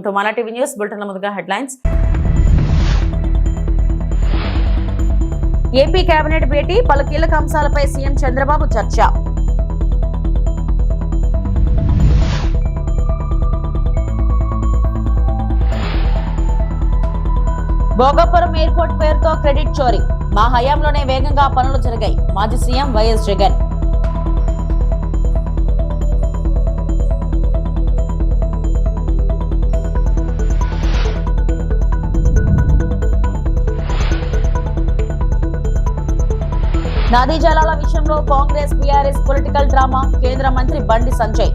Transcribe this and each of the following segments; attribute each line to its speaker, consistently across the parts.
Speaker 1: Welcome to మన TV news bulletin. ముందుగా headlines. AP cabinet భేటీ, పలు కీలక అంశాలపై సీఎం చంద్రబాబు చర్చ. భోగాపురం ఎయిర్పోర్ట్ పేరుతో క్రెడిట్ చోరీ, మా హయాంలోనే వేగంగా పనులు జరిగాయి, మాజీ సీఎం వైఎస్ జగన్. నదీ జలాల విషయంలో కాంగ్రెస్ బీఆర్ఎస్ పొలిటికల్ డ్రామా, కేంద్ర మంత్రి బండి సంజయ్.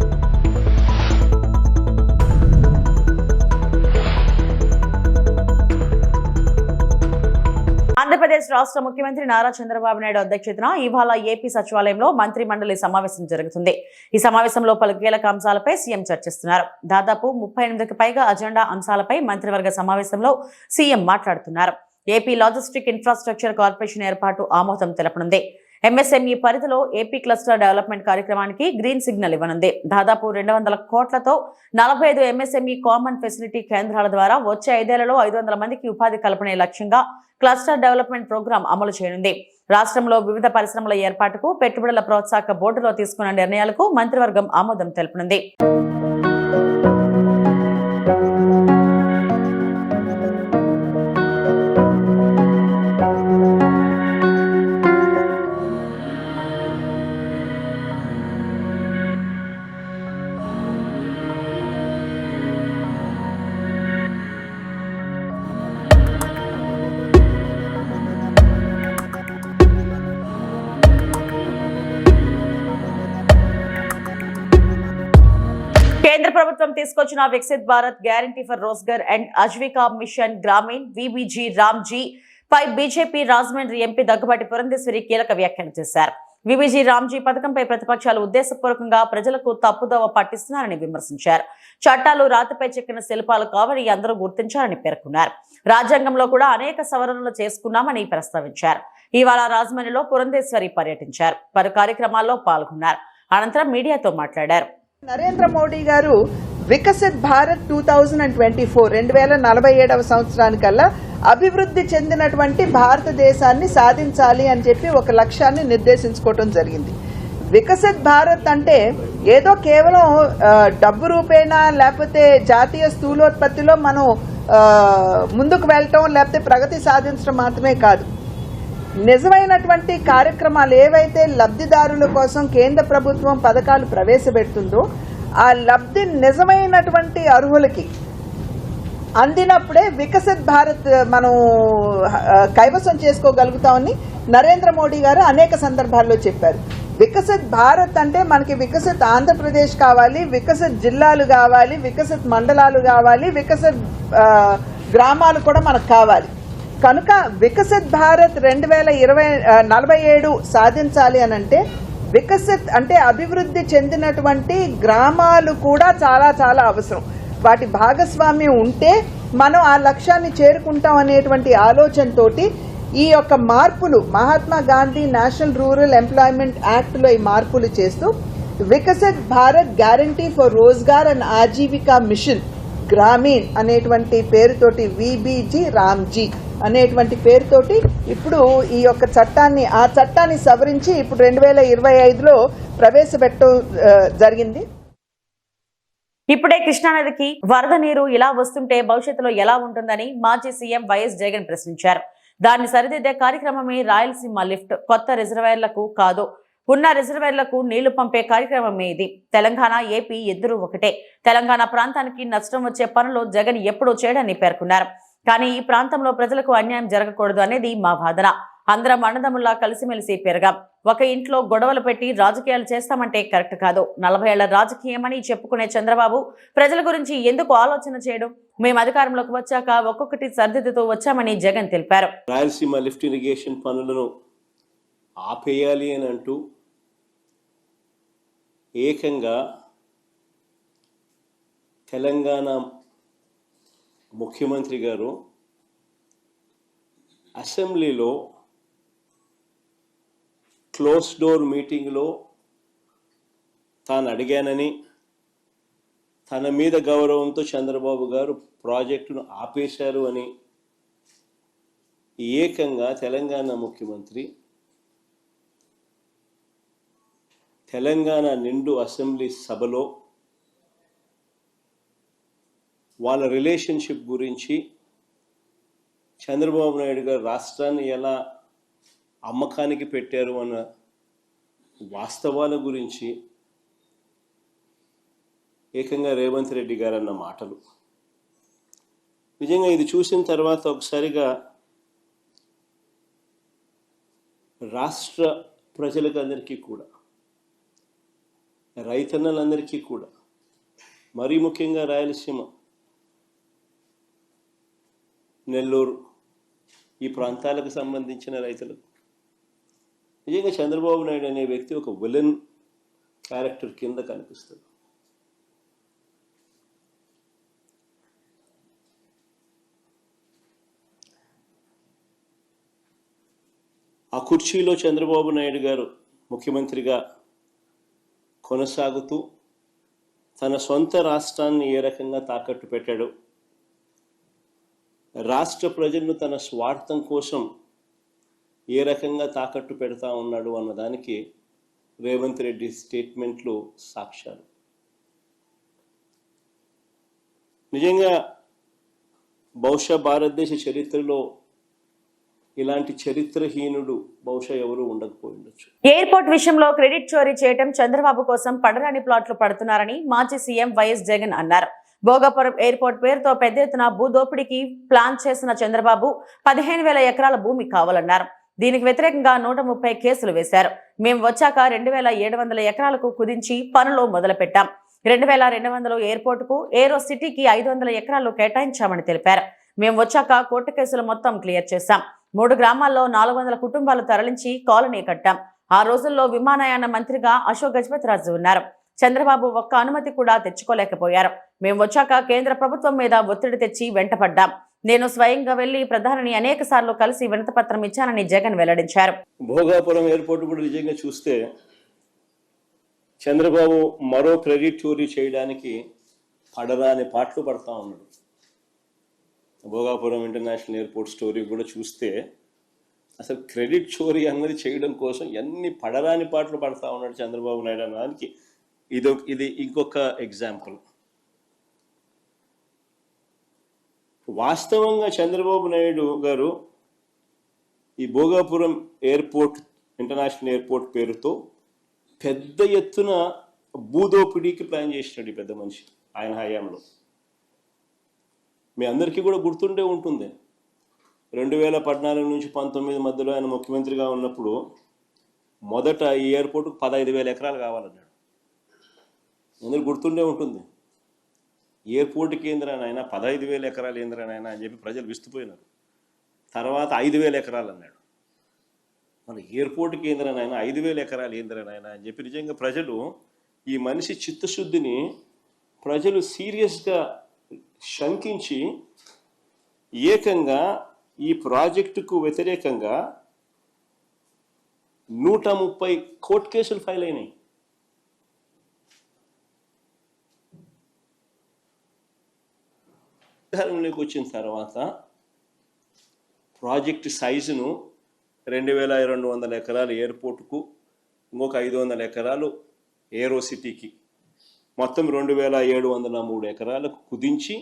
Speaker 1: ఆంధ్రప్రదేశ్ రాష్ట్ర ముఖ్యమంత్రి నారా చంద్రబాబు నాయుడు అధ్యక్షతన ఇవాళ ఏపీ సచివాలయంలో మంత్రి మండలి సమావేశం జరుగుతుంది. ఈ సమావేశంలో పలు కీలక అంశాలపై సీఎం చర్చిస్తున్నారు. దాదాపు 38కి పైగా అజెండా అంశాలపై మంత్రివర్గ సమావేశంలో సీఎం మాట్లాడుతున్నారు. ఏపీ లాజిస్టిక్ ఇన్ఫ్రాస్ట్రక్చర్ కార్పొరేషన్ ఏర్పాటు ఆమోదం తెలపనుంది. ఎంఎస్ఎంఈ పరిధిలో ఏపీ క్లస్టర్ డెవలప్మెంట్ కార్యక్రమానికి గ్రీన్ సిగ్నల్ ఇవ్వనుంది. దాదాపు 200 కోట్లతో 45 ఎంఎస్ఎంఈ కామన్ ఫెసిలిటీ కేంద్రాల ద్వారా వచ్చే 5 ఏళ్లలో 500 మందికి ఉపాధి కల్పనే లక్ష్యంగా క్లస్టర్ డెవలప్మెంట్ ప్రోగ్రాం అమలు చేయనుంది. రాష్ట్రంలో వివిధ పరిశ్రమల ఏర్పాటుకు పెట్టుబడుల ప్రోత్సాహక బోర్డులో తీసుకున్న నిర్ణయాలకు మంత్రివర్గం ఆమోదం తెలుపనుంది. కేంద్ర ప్రభుత్వం తీసుకొచ్చిన Viksit Bharat guarantee for Rozgar and Ajeevika mission Gramin VBG Ramji పై బీజేపీ రాజమండ్రి ఎంపీ దగ్గుబాటి పురంధేశ్వరి కీలక వ్యాఖ్యలు చేశారు. విబిజి రామ్జీ పథకంపై ప్రతిపక్షాలు ఉద్దేశపూర్వకంగా ప్రజలకు తప్పుదోవ పట్టిస్తున్నారని విమర్శించారు. చట్టాలు రాతిపై చెక్కిన శిల్పాలు కావని అందరూ గుర్తించారని పేర్కొన్నారు. రాజ్యాంగంలో కూడా అనేక సవరణలు చేసుకున్నామని ప్రస్తావించారు. ఇవాళ రాజమండ్రిలో పురంధేశ్వరి పర్యటించారు. పలు కార్యక్రమాల్లో పాల్గొన్నారు. అనంతరం మీడియాతో మాట్లాడారు.
Speaker 2: నరేంద్ర మోడీ గారు వికసిత్ భారత్ 2024 2047వ సంవత్సరానికల్లా అభివృద్ధి చెందినటువంటి భారతదేశాన్ని సాధించాలి అని చెప్పి ఒక లక్ష్యాన్ని నిర్దేశించుకోవడం జరిగింది. వికసిత్ భారత్ అంటే ఏదో కేవలం డబ్బు రూపేణా లేకపోతే జాతీయ స్థూలోత్పత్తిలో మనం ముందుకు వెళ్ళటం లేకపోతే ప్రగతి సాధించడం మాత్రమే కాదు. నిజమైనటువంటి కార్యక్రమాలు ఏవైతే లబ్ధిదారుల కోసం కేంద్ర ప్రభుత్వం పథకాలు ప్రవేశపెడుతుందో ఆ లబ్ధి నిజమైనటువంటి అర్హులకి అందినప్పుడే వికసిత్ భారత్ మనం కైవసం చేసుకోగలుగుతామని నరేంద్ర మోడీ గారు అనేక సందర్భాల్లో చెప్పారు. వికసిత్ భారత్ అంటే మనకి వికసిత్ ఆంధ్రప్రదేశ్ కావాలి, వికసిత్ జిల్లాలు కావాలి, వికసిత్ మండలాలు కావాలి, వికసిత్ గ్రామాలు కూడా మనకు కావాలి. కనుక వికసిత్ భారత్ 2047 సాధించాలి అనంటే వికసిత్ అంటే అభివృద్ధి చెందినటువంటి గ్రామాలు కూడా చాలా చాలా అవసరం. వాటి భాగస్వామ్యం ఉంటే మనం ఆ లక్ష్యాన్ని చేరుకుంటాం అనేటువంటి ఆలోచనతోటి ఈ యొక్క మార్పులు Mahatma Gandhi national rural employment యాక్ట్లో ఈ మార్పులు చేస్తూ Viksit Bharat guarantee for Rozgar and Ajeevika mission Gramin అనేటువంటి పేరుతోటి విబిజి రామ్జీ అనేటువంటి పేరుతోటి ఇప్పుడు ఈ యొక్క చట్టాన్ని సవరించి ఇప్పుడు 2025లో ప్రవేశపెట్టడం జరిగింది.
Speaker 1: ఇప్పుడే కృష్ణానదికి వరద నీరు ఇలా వస్తుంటే భవిష్యత్తులో ఎలా ఉంటుందని మాజీ సీఎం వైఎస్ జగన్ ప్రశ్నించారు. దాన్ని సరిదిద్దే కార్యక్రమమే రాయలసీమ లిఫ్ట్. కొత్త రిజర్వాయర్లకు కాదు, ఉన్న రిజర్వాయర్లకు నీళ్లు పంపే కార్యక్రమమే ఇది. తెలంగాణ ఏపీ ఇద్దరు ఒకటే. తెలంగాణ ప్రాంతానికి నష్టం వచ్చే పనులు జగన్ ఎప్పుడూ చేయడని పేర్కొన్నారు. కానీ ఈ ప్రాంతంలో ప్రజలకు అన్యాయం జరగకూడదు అనేది మా వాదన. అందరం అన్నదమ్ముల్లా కలిసిమెలిసి పెరగాం. ఒక ఇంట్లో గొడవలు పెట్టి రాజకీయాలు చేస్తామంటే కరెక్ట్ కాదు. 40 ఏళ్ల రాజకీయమని చెప్పుకునే చంద్రబాబు ప్రజల గురించి ఎందుకు ఆలోచన చేయడం? మేము అధికారంలోకి వచ్చాక ఒక్కొక్కటి సరిదిద్దుతూ వచ్చామని జగన్ తెలిపారు.
Speaker 3: రాయలసీమ లిఫ్ట్ ఇరిగేషన్ పనులను ఆపేయాలి అని అంటూ ఏకంగా తెలంగాణ ముఖ్యమంత్రి గారు అసెంబ్లీలో క్లోజ్ డోర్ మీటింగ్లో తాను అడిగానని, తన మీద గౌరవంతో చంద్రబాబు గారు ప్రాజెక్టును ఆపేశారు అని ఏకంగా తెలంగాణ ముఖ్యమంత్రి తెలంగాణ నిండు అసెంబ్లీ సభలో వాళ్ళ రిలేషన్షిప్ గురించి, చంద్రబాబు నాయుడు గారు రాష్ట్రాన్ని ఎలా అమ్మకానికి పెట్టారు అన్న వాస్తవాల గురించి ఏకంగా రేవంత్ రెడ్డి గారు అన్న మాటలు నిజంగా ఇది చూసిన తర్వాత ఒకసారిగా రాష్ట్ర ప్రజలకు అందరికీ కూడా, రైతన్నలందరికీ కూడా, మరీ ముఖ్యంగా రాయలసీమ, నెల్లూరు ఈ ప్రాంతాలకు సంబంధించిన రైతులకు నిజంగా చంద్రబాబు నాయుడు అనే వ్యక్తి ఒక విలన్ క్యారెక్టర్ కింద కనిపిస్తుంది. ఆ కుర్చీలో చంద్రబాబు నాయుడు గారు ముఖ్యమంత్రిగా కొనసాగుతూ తన సొంత రాష్ట్రాన్ని ఏ రకంగా తాకట్టు పెట్టాడు, రాష్ట్ర ప్రజలను తన స్వార్థం కోసం ఏ రకంగా తాకట్టు పెడతా ఉన్నాడు అన్నదానికి రేవంత్ రెడ్డి స్టేట్మెంట్లు సాక్ష్యాలు. నిజంగా బహుశా భారతదేశ చరిత్రలో ఇలాంటి చరిత్రహీనుడు బహుశా ఎవరు ఉండకపోయి ఉండొచ్చు.
Speaker 1: ఎయిర్పోర్ట్ విషయంలో క్రెడిట్ చోరీ చేయడం చంద్రబాబు కోసం పడరాని ప్లాట్లు పడుతున్నారని మాజీ సీఎం వైఎస్ జగన్ అన్నారు. భోగాపురం ఎయిర్పోర్ట్ పేరుతో పెద్ద ఎత్తున భూదోపిడీకి ప్లాన్ చేసిన చంద్రబాబు 15,000 ఎకరాల భూమి కావాలన్నారు. దీనికి వ్యతిరేకంగా 130 కేసులు వేశారు. మేము వచ్చాక 2,700 ఎకరాలకు కుదించి పనులు మొదలుపెట్టాం. 2,200 ఎయిర్పోర్టుకు, ఏరో సిటీకి 500 ఎకరాలు కేటాయించామని తెలిపారు. మేము వచ్చాక కోర్టు కేసులు మొత్తం క్లియర్ చేశాం. 3 గ్రామాల్లో 400 కుటుంబాలు తరలించి కాలనీ కట్టాం. ఆ రోజుల్లో విమానయాన మంత్రిగా అశోక్ గజపతిరాజు ఉన్నారు. చంద్రబాబు ఒక్క అనుమతి కూడా తెచ్చుకోలేకపోయారు. మేము వచ్చాక కేంద్ర ప్రభుత్వం మీద ఒత్తిడి తెచ్చి వెంటపడ్డాం. నేను స్వయంగా వెళ్లి ప్రధానిని అనేక సార్లు కలిసి వినతిపత్రం ఇచ్చానని జగన్ వెల్లడించారు.
Speaker 3: భోగాపురం ఎయిర్పోర్ట్ కూడా నిజంగా చూస్తే చంద్రబాబు మరో క్రెడిట్ చోరీ చేయడానికి పడరాని పాటలు పడతా ఉన్నాడు. భోగాపురం ఇంటర్నేషనల్ ఎయిర్పోర్ట్ స్టోరీ కూడా చూస్తే అసలు క్రెడిట్ చోరీ అన్నది చేయడం కోసం ఎన్ని పడరాని పాటలు పడతా ఉన్నాడు చంద్రబాబు నాయుడు అన్నదానికి ఇది ఇంకొక ఎగ్జాంపుల్. వాస్తవంగా చంద్రబాబు నాయుడు గారు ఈ భోగాపురం ఎయిర్పోర్ట్, ఇంటర్నేషనల్ ఎయిర్పోర్ట్ పేరుతో పెద్ద ఎత్తున భూదోపిడీకి ప్లాన్ చేసినాడు ఈ పెద్ద మనిషి ఆయన హయాంలో. మీ అందరికీ కూడా గుర్తుండే ఉంటుంది, 2014 నుంచి 19 మధ్యలో ఆయన ముఖ్యమంత్రిగా ఉన్నప్పుడు మొదట ఈ ఎయిర్పోర్ట్కు 15,000 ఎకరాలు కావాలన్నాడు. అందరూ గుర్తుండే ఉంటుంది. ఎయిర్పోర్ట్ కేంద్రానైనా 15,000 ఎకరాలు ఏంద్రానైనా అని చెప్పి ప్రజలు విస్తుపోయినారు. తర్వాత 5,000 ఎకరాలు అన్నాడు. మన ఎయిర్పోర్ట్ కేంద్రానైనా 5,000 ఎకరాలు ఏంద్రానైనా అని చెప్పి నిజంగా ప్రజలు, ఈ మనిషి చిత్తశుద్ధిని ప్రజలు సీరియస్గా శంకించి ఏకంగా ఈ ప్రాజెక్టుకు వ్యతిరేకంగా 130 కోర్టు కేసులు ఫైల్ అయినాయి. అధికారంలోకి వచ్చిన తర్వాత ప్రాజెక్టు సైజును 2,200 ఎకరాలు ఎయిర్పోర్టుకు, ఇంకొక 500 ఎకరాలు ఏరో సిటీకి, మొత్తం 2,703 ఎకరాలకు కుదించి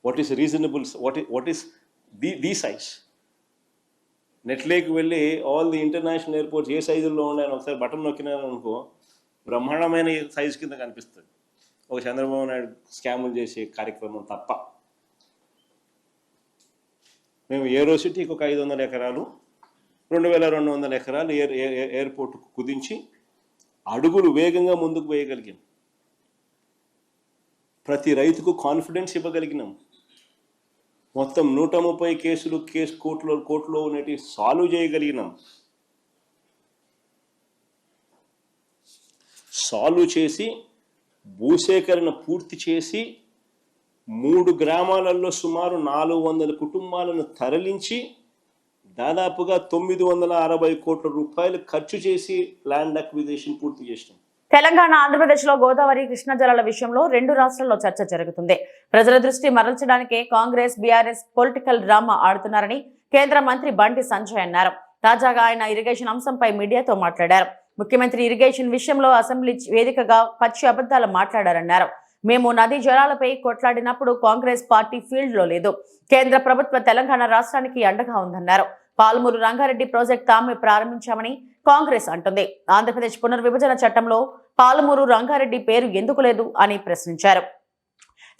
Speaker 3: what is reasonable, what is the size. నెట్లోకి వెళ్ళి ఆల్ ది ఇంటర్నేషనల్ ఎయిర్పోర్ట్స్ ఏ సైజుల్లో ఉన్నాయని ఒకసారి బటన్ నొక్కినాను అనుకో, బ్రహ్మాండమైన సైజు కింద కనిపిస్తుంది. ఒక చంద్రబాబు నాయుడు స్కాములు చేసే కార్యక్రమం తప్ప. మేము ఏరో సిటీకి ఒక 500 ఎకరాలు, 2,200 ఎకరాలు ఎయిర్పోర్టుకు కుదించి అడుగులు వేగంగా ముందుకు వేయగలిగాం. ప్రతి రైతుకు కాన్ఫిడెన్స్ ఇవ్వగలిగినాం. మొత్తం 130 కోర్టులో ఉన్నటి సాల్వ్ చేయగలిగినాం. సాల్వ్ చేసి భూసేకరణ పూర్తి చేసి 3 గ్రామాలలో సుమారు 400 కుటుంబాలను తరలించి దాదాపుగా 960 కోట్ల రూపాయలు ఖర్చు చేసి ల్యాండ్ అక్విజిషన్ పూర్తి చేసినాం.
Speaker 1: తెలంగాణ ఆంధ్రప్రదేశ్లో గోదావరి కృష్ణా జలాల విషయంలో రెండు రాష్ట్రాల్లో చర్చ జరుగుతుంది. ప్రజల దృష్టి మరల్చడానికే కాంగ్రెస్ బీఆర్ఎస్ పొలిటికల్ డ్రామా ఆడుతున్నారని కేంద్ర మంత్రి బండి సంజయ్ అన్నారు. తాజాగా ఆయన ఇరిగేషన్ అంశంపై మీడియాతో మాట్లాడారు. ముఖ్యమంత్రి ఇరిగేషన్ విషయంలో అసెంబ్లీ వేదికగా పచ్చి అబద్ధాలు మాట్లాడారన్నారు. మేము నదీ జలాలపై కొట్లాడినప్పుడు కాంగ్రెస్ పార్టీ ఫీల్డ్ లో లేదు. కేంద్ర ప్రభుత్వ తెలంగాణ రాష్ట్రానికి అండగా ఉందన్నారు. పాలమూరు రంగారెడ్డి ప్రాజెక్ట్ తామే ప్రారంభించామని కాంగ్రెస్ అంటుంది. ఆంధ్రప్రదేశ్ పునర్విభజన చట్టంలో పాలమూరు రంగారెడ్డి పేరు ఎందుకు లేదు అని ప్రశ్నించారు.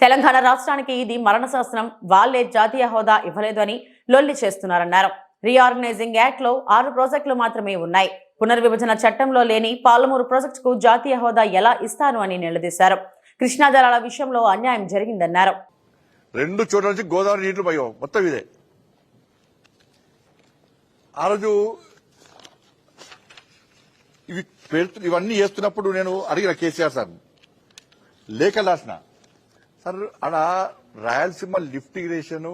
Speaker 1: తెలంగాణ రాష్ట్రానికి ఇది మరణ శాసనం, వాళ్లే జాతీయ హోదా ఇవ్వలేదు అని లొల్లి చేస్తున్నారన్నారు. రీఆర్గనైజింగ్ యాక్ట్ లో 6 ప్రాజెక్టులు మాత్రమే ఉన్నాయి. పునర్విభజన చట్టంలో లేని పాలమూరు ప్రాజెక్టుకు జాతీయ హోదా ఎలా ఇస్తారు అని నిలదీశారు. కృష్ణా జలాల విషయంలో అన్యాయం జరిగిందన్నారు.
Speaker 4: 2 చోట్ల నుంచి గోదావరి నీళ్లు పోయావు మొత్తం ఇదే. ఆ రోజు ఇవన్నీ చేస్తున్నప్పుడు నేను అడిగిన కేసీఆర్ సార్ లేఖ రాసిన, సార్ అలా రాయలసీమ లిఫ్ట్ ఇరిగేషన్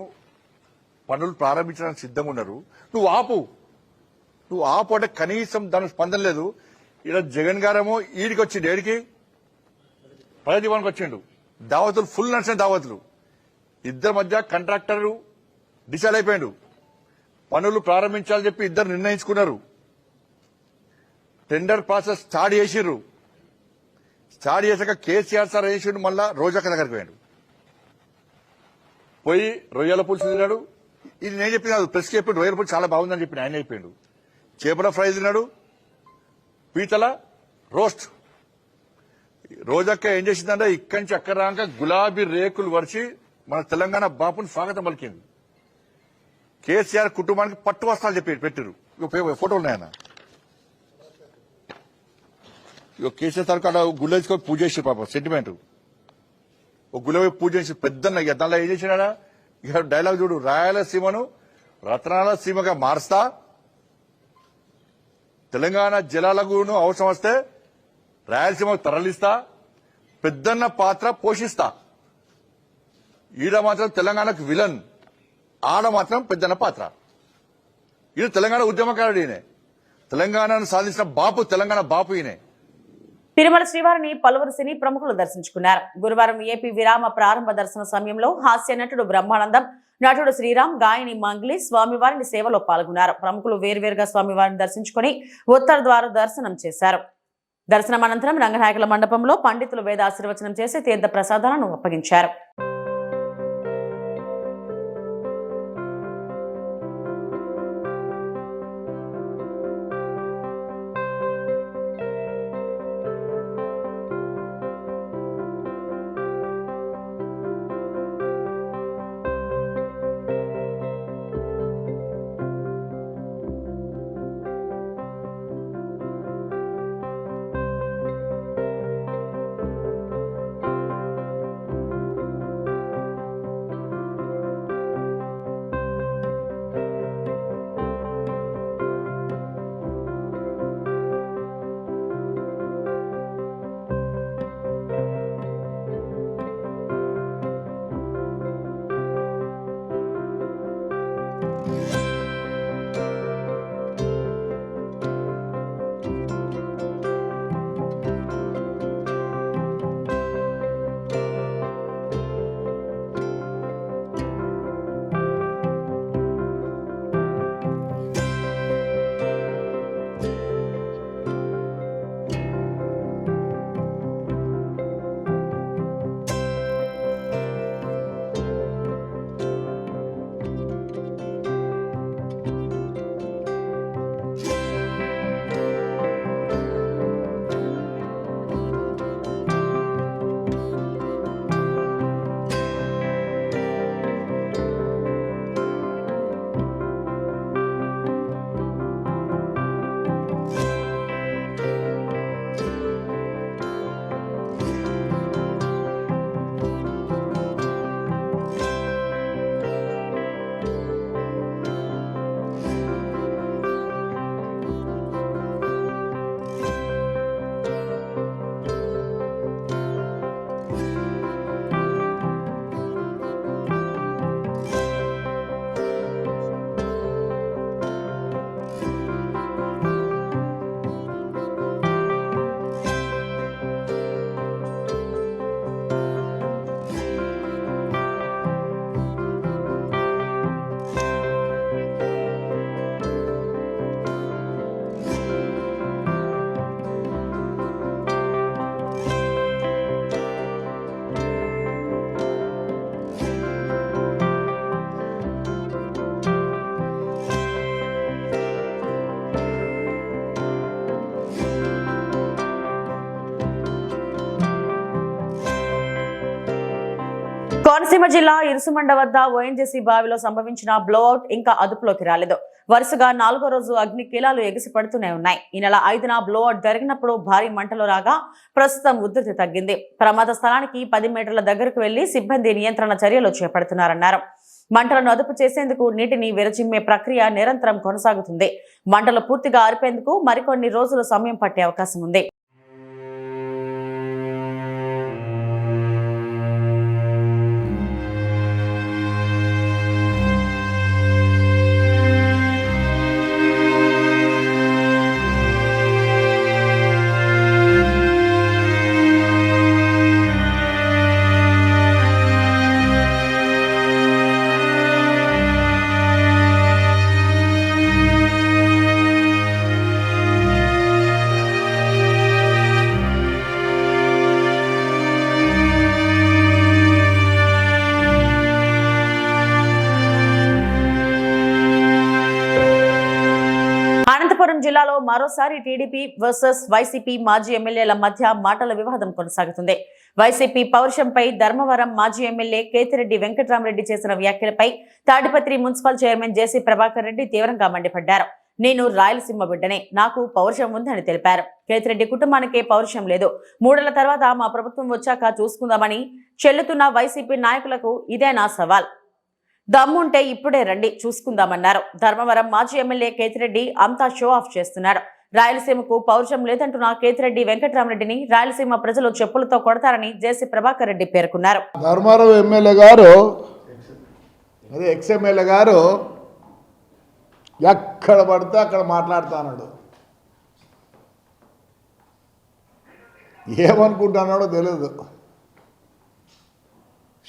Speaker 4: పనులు ప్రారంభించడానికి సిద్ధంగా ఉన్నారు, నువ్వు ఆపు అంటే కనీసం దానికి స్పందన లేదు. ఇలా జగన్ గారేమో ఈడికి వచ్చిండు, ఏడికి ప్రగతిభవన్కి వచ్చిండు. దావతులు ఫుల్ నడిచిన దావతులు, ఇద్దరి మధ్య కాంట్రాక్టర్ డిసైడ్ అయిపోయాడు. పనులు ప్రారంభించాలని చెప్పి ఇద్దరు నిర్ణయించుకున్నారు. టెండర్ ప్రాసెస్ స్టార్ట్ చేసిర్రు. స్టార్ట్ చేశాక కేసీఆర్ సార్ చేసిండు, మళ్ళా రోజక్క దగ్గరికి పోయాడు. పోయి రొయ్యల పులుసు తిన్నాడు. ఇది నేను చెప్పిన ప్రెస్కి చెప్పిండు, రొయ్యల పులుసు చాలా బాగుందని చెప్పి ఆయన చెప్పిండు. చేపల ఫ్రై తిన్నాడు, పీతల రోస్ట్. రోజక్క ఏం చేసిందంటే ఇక్కడి నుంచి అక్కడ రాక గులాబీ రేకులు వరిచి మన తెలంగాణ బాపుని స్వాగతం పలికింది. కేసీఆర్ కుటుంబానికి పట్టు వస్త్రాలు చెప్పి పెట్టారు. ఫోటోలు ఉన్నాయన్న. కేసీఆర్ సార్ అక్కడ గుళ్ళ తీసుకొని పూజ చేసి పాప సెంటిమెంట్ ఒక గుళ్ళ పూజ చేసి పెద్ద దానిలో ఏం చేసినాడా ఇక డైలాగ్ చూడు, రాయలసీమను రత్నాల సీమగా మారుస్తా, తెలంగాణ జలాలకు అవసరం వస్తే రాయలసీమకు తరలిస్తా, పెద్దన్న పాత్ర పోషిస్తా. ఈడ మాత్రం తెలంగాణకు విలన్, ఆడ మాత్రం పెద్దన్న పాత్ర. ఈయన తెలంగాణ ఉద్యమకారుడు, ఈయనే తెలంగాణను సాధించిన బాపు, తెలంగాణ బాపు ఈయనే.
Speaker 1: తిరుమల శ్రీవారిని పలువురు సినీ ప్రముఖులు దర్శించుకున్నారు. గురువారం ఏపీ విరామ ప్రారంభ దర్శన సమయంలో హాస్య నటుడు బ్రహ్మానందం, నటుడు శ్రీరామ్, గాయని మంగ్లీ స్వామివారిని సేవలో పాల్గొన్నారు. ప్రముఖులు వేర్వేరుగా స్వామివారిని దర్శించుకుని ఉత్తర ద్వార దర్శనం చేశారు. దర్శనం అనంతరం రంగనాయకుల మండపంలో పండితులు వేద ఆశీర్వచనం చేసి తీర్థ ప్రసాదాలను అప్పగించారు. కోనసీమ జిల్లా ఇరుసుమండ వద్ద ఓఎన్జీసీ బావిలో సంభవించిన బ్లోఅవుట్ ఇంకా అదుపులోకి రాలేదు. వరుసగా 4వ రోజు అగ్ని కీలాలు ఎగిసి పడుతూనే ఉన్నాయి. ఈ నెల 5న బ్లోఅవుట్ జరిగినప్పుడు భారీ మంటలు రాగా ప్రస్తుతం ఉధృతి తగ్గింది. ప్రమాద స్థలానికి 10 మీటర్ల దగ్గరకు వెళ్లి సిబ్బంది నియంత్రణ చర్యలు చేపడుతున్నారన్నారు. మంటలను అదుపు చేసేందుకు నీటిని విరచిమ్మే ప్రక్రియ నిరంతరం కొనసాగుతుంది. మంటలు పూర్తిగా ఆర్పేందుకు మరికొన్ని రోజులు సమయం పట్టే అవకాశం ఉంది. అనంతపురం జిల్లాలో మరోసారి టీడీపీ వర్సెస్ వైసీపీ మాజీ ఎమ్మెల్యేల మధ్య మాటల వివాదం కొనసాగుతుంది. వైసీపీ పౌరుషంపై ధర్మవరం మాజీ ఎమ్మెల్యే కేతిరెడ్డి వెంకట్రామరెడ్డి చేసిన వ్యాఖ్యలపై తాడిపత్రి మున్సిపల్ చైర్మన్ జేసీ ప్రభాకర్ రెడ్డి తీవ్రంగా మండిపడ్డారు. నేను రాయలసీమ బిడ్డనే, నాకు పౌరుషం ఉందని తెలిపారు. కేతిరెడ్డి కుటుంబానికే పౌరుషం లేదు. 3 ఏళ్ల తర్వాత మా ప్రభుత్వం వచ్చాక చూసుకుందామని చెల్లుతున్న వైసీపీ నాయకులకు ఇదే నా సవాల్. దమ్ముంటే ఇప్పుడే రండి, చూసుకుందామన్నారు. ధర్మవరం మాజీ ఎమ్మెల్యే కేతిరెడ్డి అంతా షో ఆఫ్ చేస్తున్నారు. రాయలసీమకు పౌరుషం లేదంటున్న కేతిరెడ్డి వెంకట్రామరెడ్డిని రాయలసీమ ప్రజలు చెప్పులతో కొడతారని జేసీ ప్రభాకర్ రెడ్డి పేర్కొన్నారు.
Speaker 5: ధర్మవరం ఎమ్మెల్యే గారు, అదే ఎక్స్ఎమ్మెల్యే గారు ఎక్కడ పడితే అక్కడ మాట్లాడుతున్నాడు. ఏమనుకుంటున్నాడో తెలియదు.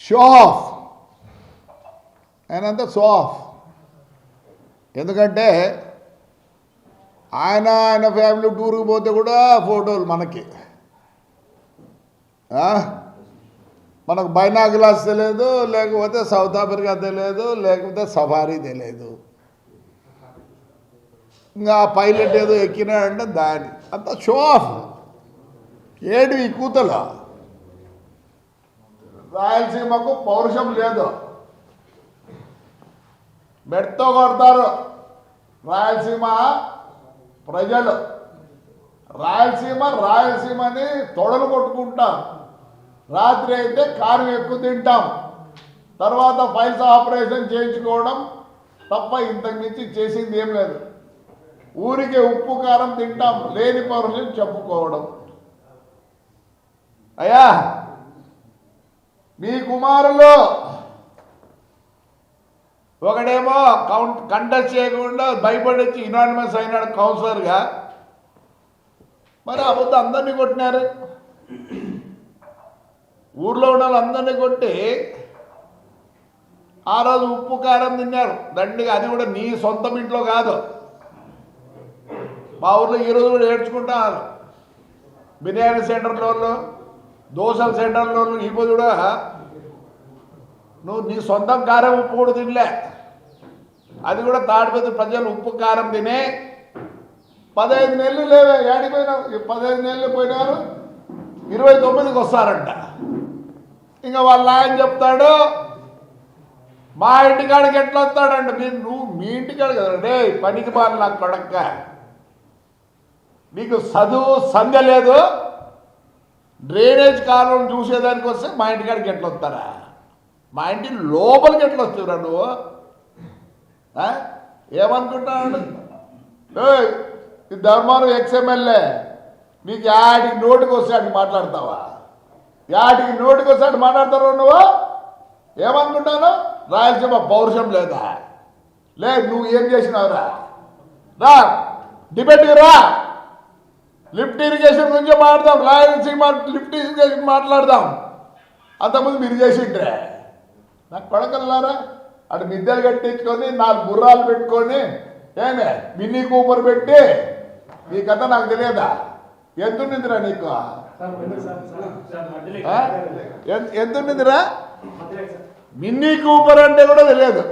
Speaker 5: షో ఆఫ్, ఆయనంతా షో ఆఫ్. ఎందుకంటే ఆయన ఫ్యామిలీ టూర్కి పోతే కూడా ఫోటోలు మనకు బైనాకులాస్ తెలియదు, లేకపోతే సౌత్ ఆఫ్రికా తెలియదు, లేకపోతే సఫారీ తెలియదు. ఇంకా పైలట్ ఏదో ఎక్కినాడంటే దాని అంత షో ఆఫ్. ఏడు ఈ కూతల రాయలసీమకు పౌరుషం లేదు. మెడతో కొడతారు రాయలసీమ ప్రజలు. రాయలసీమని తొడలు కొట్టుకుంటాం. రాత్రి అయితే కారం ఎక్కువ తింటాం, తర్వాత ఫైల్స్ ఆపరేషన్ చేయించుకోవడం తప్ప ఇంతకు మించి చేసింది ఏం లేదు. ఊరికే ఉప్పు కారం తింటాం, లేని పౌరుషం చెప్పుకోవడం. అయ్యా, మీ కుమారులు ఒకడేమో కంటెస్ట్ చేయకుండా భయపడి వచ్చి యునానిమస్ అయినాడు కౌన్సిలర్గా. మరి అబద్ధం అందరినీ కొట్టినారు. ఊర్లో ఉన్న వాళ్ళందరినీ కొట్టి ఆ రోజు ఉప్పు కారం తిన్నారు దండిగా. అది కూడా నీ సొంతం ఇంట్లో కాదు. మా ఊర్లో ఈరోజు కూడా ఏడ్చుకుంటారు. బిర్యానీ సెంటర్లో, దోశల సెంటర్లో ఇప్పుడు కూడా నువ్వు నీ సొంతం కారం ఉప్పు కూడా తినలే. అది కూడా తాడిపత్రి ప్రజలు ఉప్పు కారం తినే 15 నెలలు లేవే. ఏడిపోయినావు? 15 నెలలు పోయినారు, 29కి వస్తారంట. ఇంకా వాళ్ళ ఆయన చెప్తాడు మా ఇంటికాడికి ఎట్లా వస్తాడంట. నువ్వు మీ ఇంటికాడు కదా రే పనికి బాగా నాకు కొడక్క. నీకు చదువు సంధ్య లేదు. డ్రైనేజ్ కాలువను చూసేదానికి వస్తే మా ఇంటికాడికి ఎట్లా వస్తారా? మా ఇంటి లోపలికి ఎట్లా వస్తురా నువ్వు? ఏమనుకుంటాడు? ఈ ధర్మవరం ఎక్స్ఎమ్మెల్యే నీకు యాడికి నోటికి వస్తే అటు మాట్లాడతావా? యాడికి నోటికి వస్తే అటు మాట్లాడతావు నువ్వు? ఏమనుకుంటాను? రాయలసీమ పౌరుషం లేదా? లేదు, నువ్వు ఏం చేసినావురా? రా డిబేట్కి రా. లిఫ్ట్ ఇరిగేషన్ గురించి మాట్లాడదాం. రాయలసీమ లిఫ్ట్ ఇరిగేషన్ మాట్లాడదాం. అంతకుముందు మీరు చేసిండ్రే. నాకు కొడకల్లారా అటు మిద్దెలు కట్టించుకొని 4 గుర్రాలు పెట్టుకొని ఏమే మినీ కూపర్ పెట్టి నీ కథ నాకు తెలియదా? ఎంతుండిందిరా నీకు? ఎంతుండిందిరా? మినీ కూపర్ అంటే కూడా తెలియదు.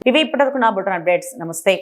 Speaker 1: ఇవి ఇప్పటివరకు నా బుల్టన్ అప్డేట్స్. నమస్తే.